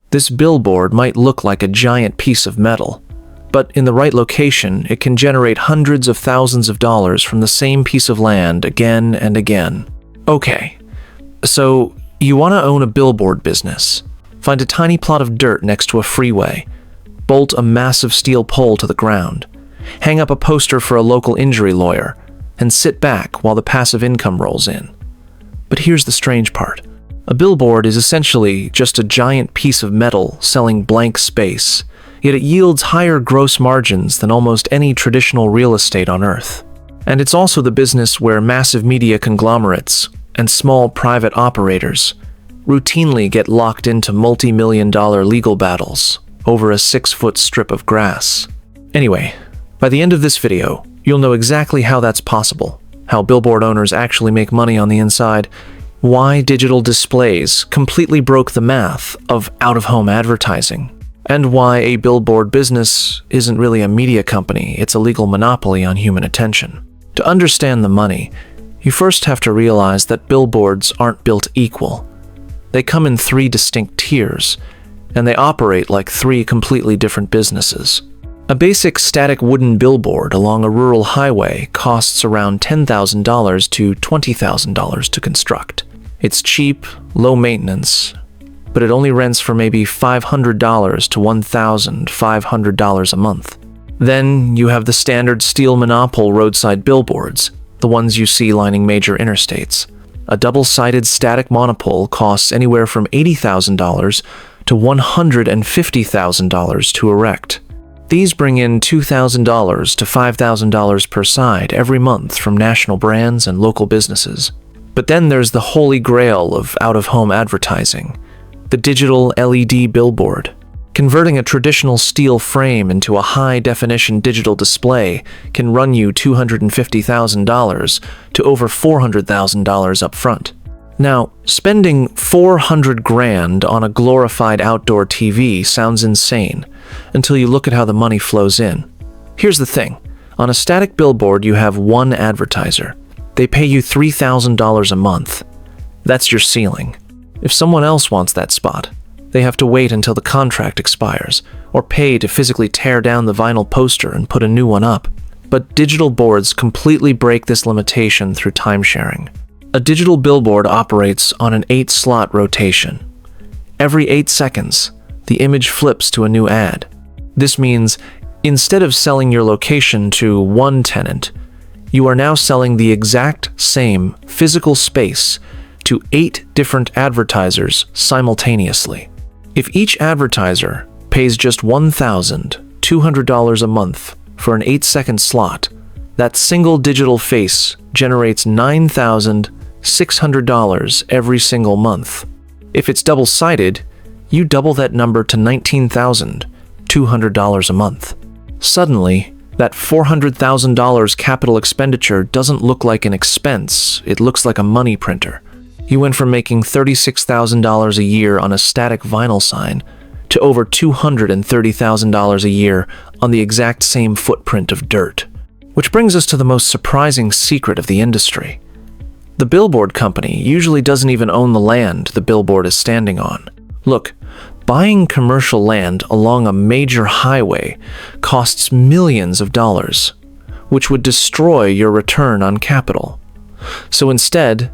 This billboard might look like a giant piece of metal, but in the right location, it can generate hundreds of thousands of dollars from the same piece of land again and again. Okay, so you want to own a billboard business. Find a tiny plot of dirt next to a freeway. Bolt a massive steel pole to the ground. Hang up a poster for a local injury lawyer, and sit back while the passive income rolls in. But here's the strange part. A billboard is essentially just a giant piece of metal selling blank space, yet it yields higher gross margins than almost any traditional real estate on Earth. And it's also the business where massive media conglomerates and small private operators routinely get locked into multi-million-dollar legal battles over a 6-foot strip of grass. Anyway, by the end of this video, you'll know exactly how that's possible, how billboard owners actually make money on the inside, why digital displays completely broke the math of out-of-home advertising, and why a billboard business isn't really a media company, it's a legal monopoly on human attention. To understand the money, you first have to realize that billboards aren't built equal. They come in 3 distinct tiers, and they operate like 3 completely different businesses. A basic static wooden billboard along a rural highway costs around $10,000 to $20,000 to construct. It's cheap, low maintenance, but it only rents for maybe $500 to $1,500 a month. Then you have the standard steel monopole roadside billboards, the ones you see lining major interstates. A double-sided static monopole costs anywhere from $80,000 to $150,000 to erect. These bring in $2,000 to $5,000 per side every month from national brands and local businesses. But then there's the holy grail of out-of-home advertising, the digital LED billboard. Converting a traditional steel frame into a high-definition digital display can run you $250,000 to over $400,000 up front. Now, spending $400 grand on a glorified outdoor TV sounds insane until you look at how the money flows in. Here's the thing. On a static billboard, you have one advertiser. They pay you $3,000 a month. That's your ceiling. If someone else wants that spot, they have to wait until the contract expires, or pay to physically tear down the vinyl poster and put a new one up. But digital boards completely break this limitation through time-sharing. A digital billboard operates on an 8-slot rotation. Every 8 seconds, the image flips to a new ad. This means, instead of selling your location to one tenant, you are now selling the exact same physical space to 8 different advertisers simultaneously. If each advertiser pays just $1,200 a month for an 8-second slot, that single digital face generates $9,600 every single month. If it's double-sided, you double that number to $19,200 a month. Suddenly, that $400,000 capital expenditure doesn't look like an expense, it looks like a money printer. You went from making $36,000 a year on a static vinyl sign to over $230,000 a year on the exact same footprint of dirt. Which brings us to the most surprising secret of the industry. The billboard company usually doesn't even own the land the billboard is standing on. Look, buying commercial land along a major highway costs millions of dollars, which would destroy your return on capital. So instead,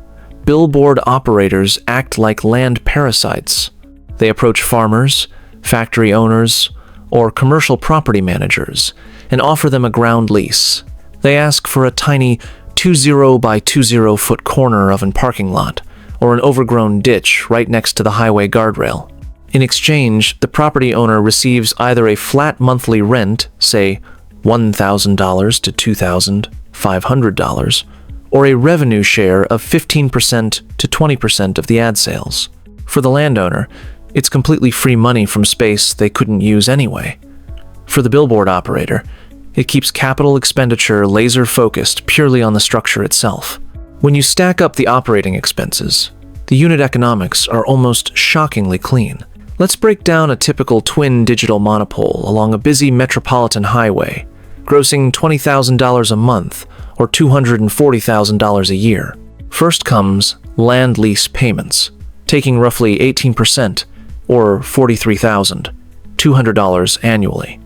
billboard operators act like land parasites. They approach farmers, factory owners, or commercial property managers and offer them a ground lease. They ask for a tiny 20 by 20 foot corner of a parking lot or an overgrown ditch right next to the highway guardrail. In exchange, the property owner receives either a flat monthly rent, say $1,000 to $2,500, or a revenue share of 15% to 20% of the ad sales. For the landowner, it's completely free money from space they couldn't use anyway. For the billboard operator, it keeps capital expenditure laser-focused purely on the structure itself. When you stack up the operating expenses, the unit economics are almost shockingly clean. Let's break down a typical twin digital monopole along a busy metropolitan highway, grossing $20,000 a month or $240,000 a year. First comes land lease payments, taking roughly 18% or $43,200 annually.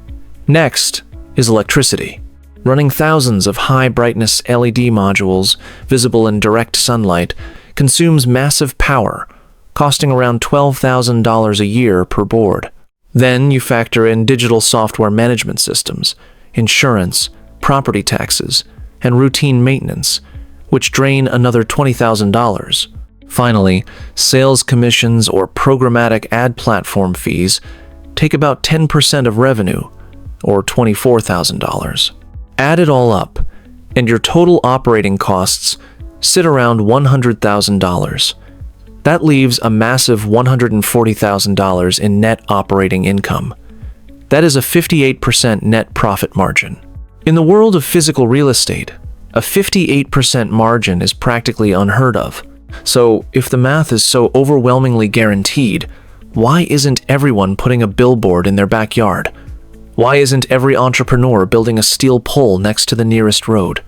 Next is electricity. Running thousands of high-brightness LED modules visible in direct sunlight consumes massive power, costing around $12,000 a year per board. Then you factor in digital software management systems, insurance, property taxes, and routine maintenance, which drain another $20,000. Finally, sales commissions or programmatic ad platform fees take about 10% of revenue, or $24,000. Add it all up, and your total operating costs sit around $100,000. That leaves a massive $140,000 in net operating income. That is a 58% net profit margin. In the world of physical real estate, a 58% margin is practically unheard of. So, if the math is so overwhelmingly guaranteed, why isn't everyone putting a billboard in their backyard? Why isn't every entrepreneur building a steel pole next to the nearest road?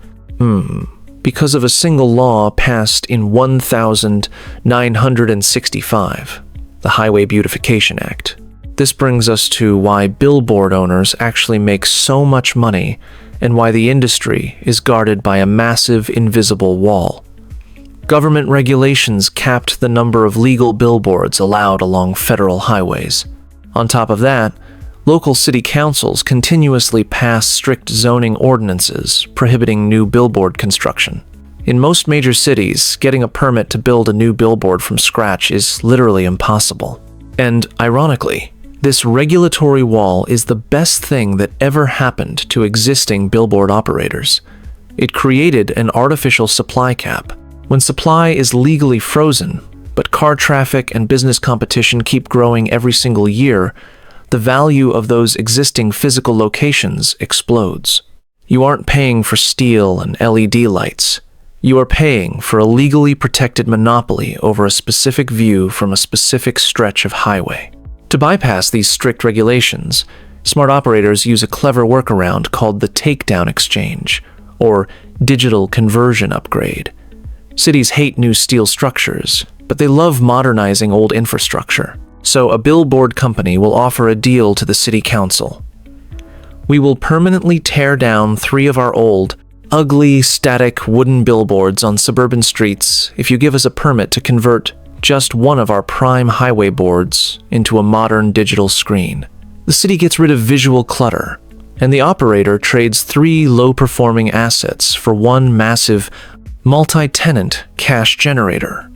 Because of a single law passed in 1965, the Highway Beautification Act. This brings us to why billboard owners actually make so much money and why the industry is guarded by a massive invisible wall. Government regulations capped the number of legal billboards allowed along federal highways. On top of that, local city councils continuously pass strict zoning ordinances prohibiting new billboard construction. In most major cities, getting a permit to build a new billboard from scratch is literally impossible. And ironically, this regulatory wall is the best thing that ever happened to existing billboard operators. It created an artificial supply cap. When supply is legally frozen, but car traffic and business competition keep growing every single year, the value of those existing physical locations explodes. You aren't paying for steel and LED lights. You are paying for a legally protected monopoly over a specific view from a specific stretch of highway. To bypass these strict regulations, smart operators use a clever workaround called the takedown exchange, or digital conversion upgrade. Cities hate new steel structures, but they love modernizing old infrastructure. So a billboard company will offer a deal to the city council. We will permanently tear down 3 of our old, ugly, static wooden billboards on suburban streets if you give us a permit to convert just one of our prime highway boards into a modern digital screen. The city gets rid of visual clutter, and the operator trades 3 low-performing assets for one massive, multi-tenant cash generator.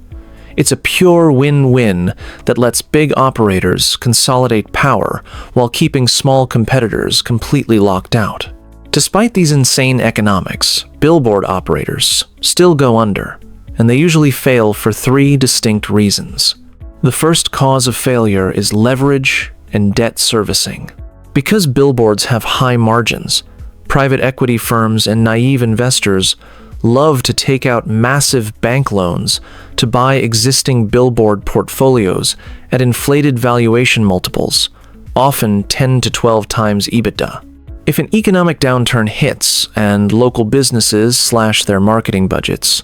It's a pure win-win that lets big operators consolidate power while keeping small competitors completely locked out. Despite these insane economics, billboard operators still go under, and they usually fail for 3 distinct reasons. The first cause of failure is leverage and debt servicing. Because billboards have high margins, private equity firms and naive investors love to take out massive bank loans to buy existing billboard portfolios at inflated valuation multiples, often 10 to 12 times EBITDA. If an economic downturn hits and local businesses slash their marketing budgets,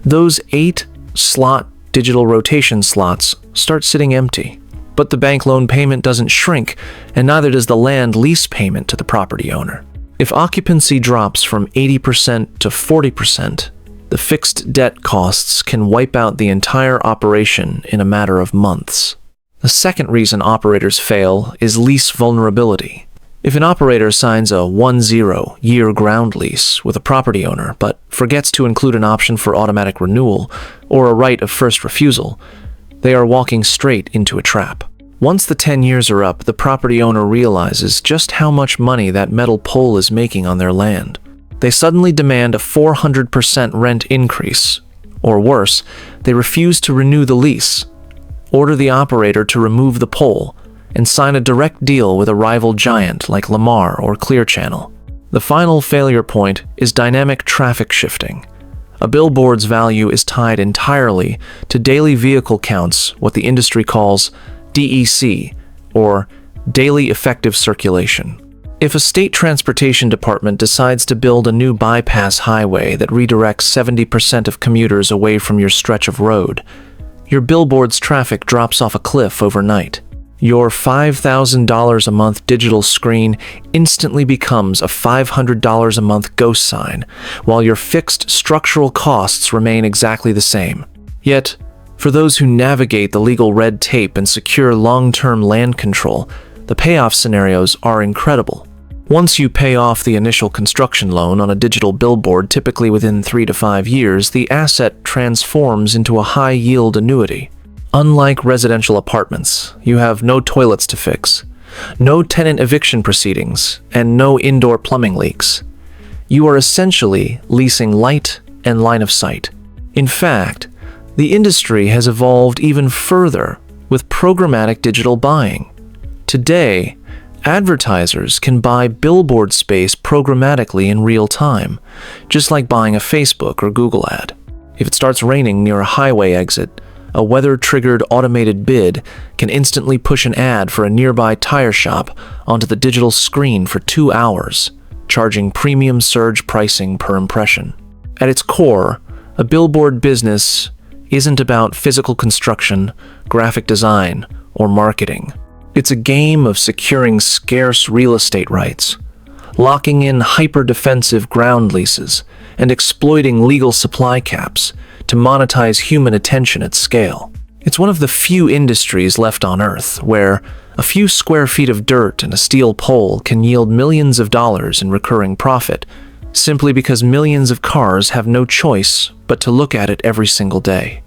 those 8-slot digital rotation slots start sitting empty. But the bank loan payment doesn't shrink, and neither does the land lease payment to the property owner. If occupancy drops from 80% to 40%, the fixed debt costs can wipe out the entire operation in a matter of months. The second reason operators fail is lease vulnerability. If an operator signs a 10-year ground lease with a property owner but forgets to include an option for automatic renewal or a right of first refusal, they are walking straight into a trap. Once the 10 years are up, the property owner realizes just how much money that metal pole is making on their land. They suddenly demand a 400% rent increase, or worse, they refuse to renew the lease, order the operator to remove the pole, and sign a direct deal with a rival giant like Lamar or Clear Channel. The final failure point is dynamic traffic shifting. A billboard's value is tied entirely to daily vehicle counts, what the industry calls DEC, or daily effective circulation. If a state transportation department decides to build a new bypass highway that redirects 70% of commuters away from your stretch of road, your billboard's traffic drops off a cliff overnight. Your $5,000 a month digital screen instantly becomes a $500 a month ghost sign, while your fixed structural costs remain exactly the same. Yet, for those who navigate the legal red tape and secure long-term land control, the payoff scenarios are incredible. Once you pay off the initial construction loan on a digital billboard, typically within 3 to 5 years, the asset transforms into a high-yield annuity. Unlike residential apartments, you have no toilets to fix, no tenant eviction proceedings, and no indoor plumbing leaks. You are essentially leasing light and line of sight. In fact, the industry has evolved even further with programmatic digital buying. Today, advertisers can buy billboard space programmatically in real time, just like buying a Facebook or Google ad. If it starts raining near a highway exit, a weather-triggered automated bid can instantly push an ad for a nearby tire shop onto the digital screen for 2 hours, charging premium surge pricing per impression. At its core, a billboard business isn't about physical construction, graphic design, or marketing. It's a game of securing scarce real estate rights, locking in hyper-defensive ground leases, and exploiting legal supply caps to monetize human attention at scale. It's one of the few industries left on Earth where a few square feet of dirt and a steel pole can yield millions of dollars in recurring profit, simply because millions of cars have no choice but to look at it every single day.